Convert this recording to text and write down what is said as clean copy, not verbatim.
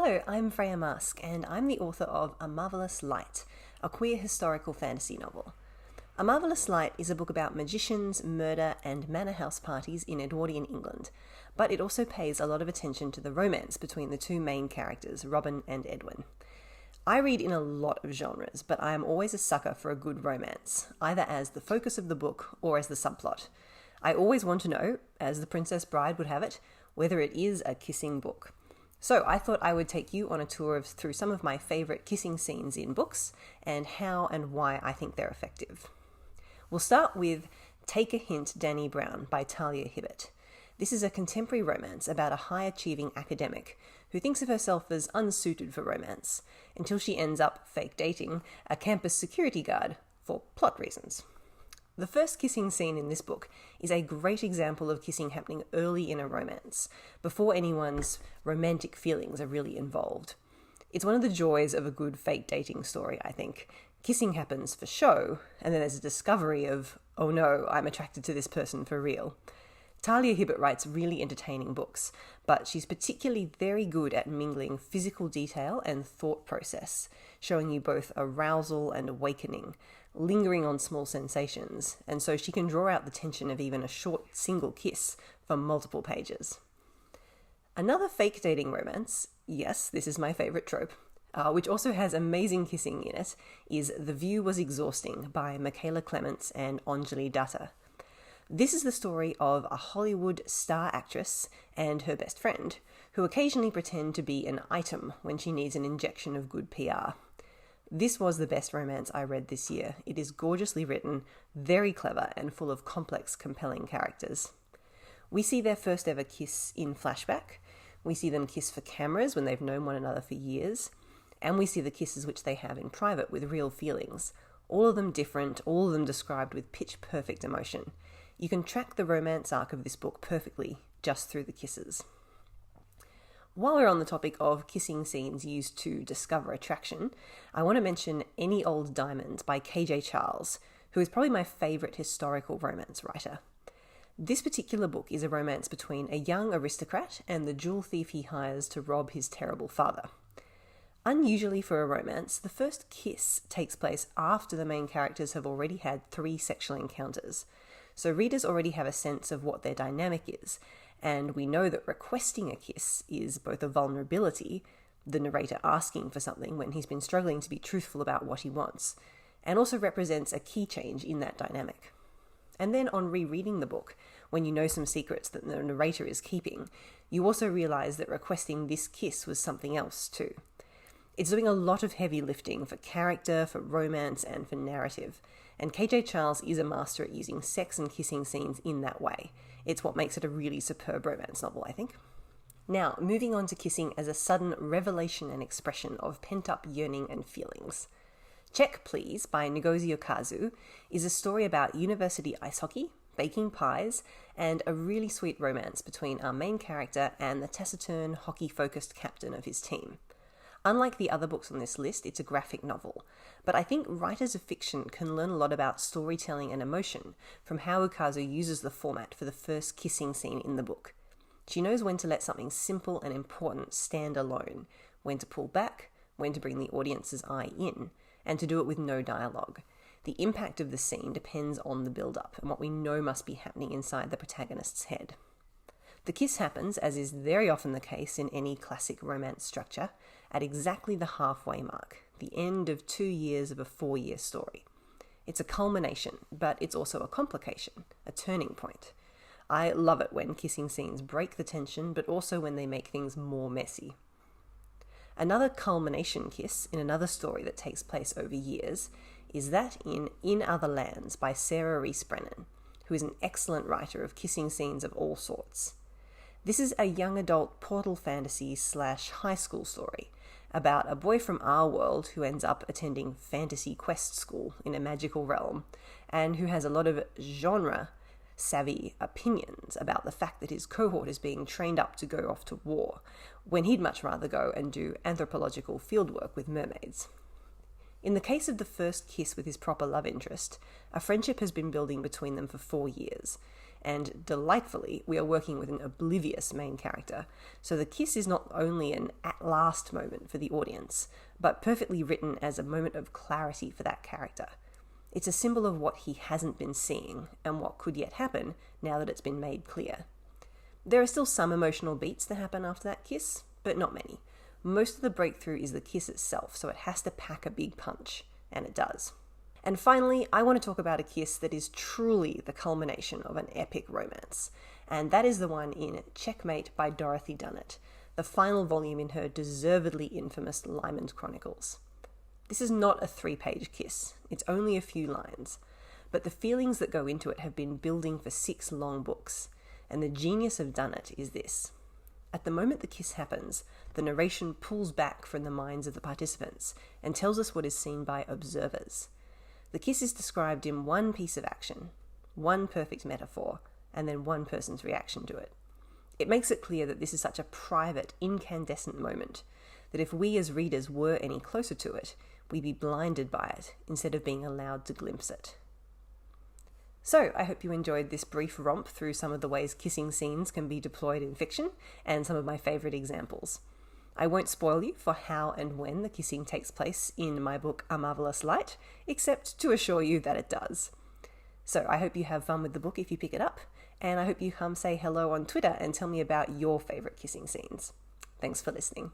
Hello, I'm Freya Marske, and I'm the author of A Marvellous Light, a queer historical fantasy novel. A Marvellous Light is a book about magicians, murder, and manor house parties in Edwardian England, but it also pays a lot of attention to the romance between the two main characters, Robin and Edwin. I read in a lot of genres, but I am always a sucker for a good romance, either as the focus of the book or as the subplot. I always want to know, as The Princess Bride would have it, whether it is a kissing book. So I thought I would take you on a tour through some of my favourite kissing scenes in books and how and why I think they're effective. We'll start with Take a Hint, Danny Brown by Talia Hibbert. This is a contemporary romance about a high-achieving academic who thinks of herself as unsuited for romance until she ends up fake dating a campus security guard for plot reasons. The first kissing scene in this book is a great example of kissing happening early in a romance, before anyone's romantic feelings are really involved. It's one of the joys of a good fake dating story, I think. Kissing happens for show, and then there's a discovery of, oh no, I'm attracted to this person for real. Talia Hibbert writes really entertaining books, but she's particularly very good at mingling physical detail and thought process, showing you both arousal and awakening, lingering on small sensations, and so she can draw out the tension of even a short single kiss for multiple pages. Another fake dating romance, yes, this is my favourite trope, which also has amazing kissing in it, is The View Was Exhausting by Michaela Clements and Anjali Datta. This is the story of a Hollywood star actress and her best friend, who occasionally pretend to be an item when she needs an injection of good PR. This was the best romance I read this year. It is gorgeously written, very clever, and full of complex, compelling characters. We see their first ever kiss in flashback. We see them kiss for cameras when they've known one another for years. And we see the kisses which they have in private with real feelings. All of them different, all of them described with pitch-perfect emotion. You can track the romance arc of this book perfectly just through the kisses. While we're on the topic of kissing scenes used to discover attraction, I want to mention Any Old Diamond by KJ Charles, who is probably my favourite historical romance writer. This particular book is a romance between a young aristocrat and the jewel thief he hires to rob his terrible father. Unusually for a romance, the first kiss takes place after the main characters have already had 3 sexual encounters, so readers already have a sense of what their dynamic is, and we know that requesting a kiss is both a vulnerability, the narrator asking for something when he's been struggling to be truthful about what he wants, and also represents a key change in that dynamic. And then on rereading the book, when you know some secrets that the narrator is keeping, you also realise that requesting this kiss was something else too. It's doing a lot of heavy lifting for character, for romance, and for narrative, and KJ Charles is a master at using sex and kissing scenes in that way. It's what makes it a really superb romance novel, I think. Now, moving on to kissing as a sudden revelation and expression of pent-up yearning and feelings. Check Please by Ngozi Okazu is a story about university ice hockey, baking pies, and a really sweet romance between our main character and the taciturn, hockey-focused captain of his team. Unlike the other books on this list, it's a graphic novel, but I think writers of fiction can learn a lot about storytelling and emotion from how Okazu uses the format for the first kissing scene in the book. She knows when to let something simple and important stand alone, when to pull back, when to bring the audience's eye in, and to do it with no dialogue. The impact of the scene depends on the build-up and what we know must be happening inside the protagonist's head. The kiss happens, as is very often the case in any classic romance structure, at exactly the halfway mark, the end of 2 years of a 4-year story. It's a culmination, but it's also a complication, a turning point. I love it when kissing scenes break the tension, but also when they make things more messy. Another culmination kiss in another story that takes place over years is that in Other Lands by Sarah Rees Brennan, who is an excellent writer of kissing scenes of all sorts. This is a young adult portal fantasy / high school story about a boy from our world who ends up attending fantasy quest school in a magical realm and who has a lot of genre-savvy opinions about the fact that his cohort is being trained up to go off to war, when he'd much rather go and do anthropological fieldwork with mermaids. In the case of the first kiss with his proper love interest, a friendship has been building between them for 4 years, and delightfully, we are working with an oblivious main character, so the kiss is not only an at-last moment for the audience, but perfectly written as a moment of clarity for that character. It's a symbol of what he hasn't been seeing, and what could yet happen now that it's been made clear. There are still some emotional beats that happen after that kiss, but not many. Most of the breakthrough is the kiss itself, so it has to pack a big punch, and it does. And finally, I want to talk about a kiss that is truly the culmination of an epic romance, and that is the one in Checkmate by Dorothy Dunnett, the final volume in her deservedly infamous Lyman's Chronicles. This is not a 3-page kiss, it's only a few lines, but the feelings that go into it have been building for 6 long books, and the genius of Dunnett is this. At the moment the kiss happens, the narration pulls back from the minds of the participants and tells us what is seen by observers. The kiss is described in one piece of action, one perfect metaphor, and then one person's reaction to it. It makes it clear that this is such a private, incandescent moment, that if we as readers were any closer to it, we'd be blinded by it instead of being allowed to glimpse it. So, I hope you enjoyed this brief romp through some of the ways kissing scenes can be deployed in fiction, and some of my favourite examples. I won't spoil you for how and when the kissing takes place in my book A Marvellous Light, except to assure you that it does. So I hope you have fun with the book if you pick it up, and I hope you come say hello on Twitter and tell me about your favourite kissing scenes. Thanks for listening.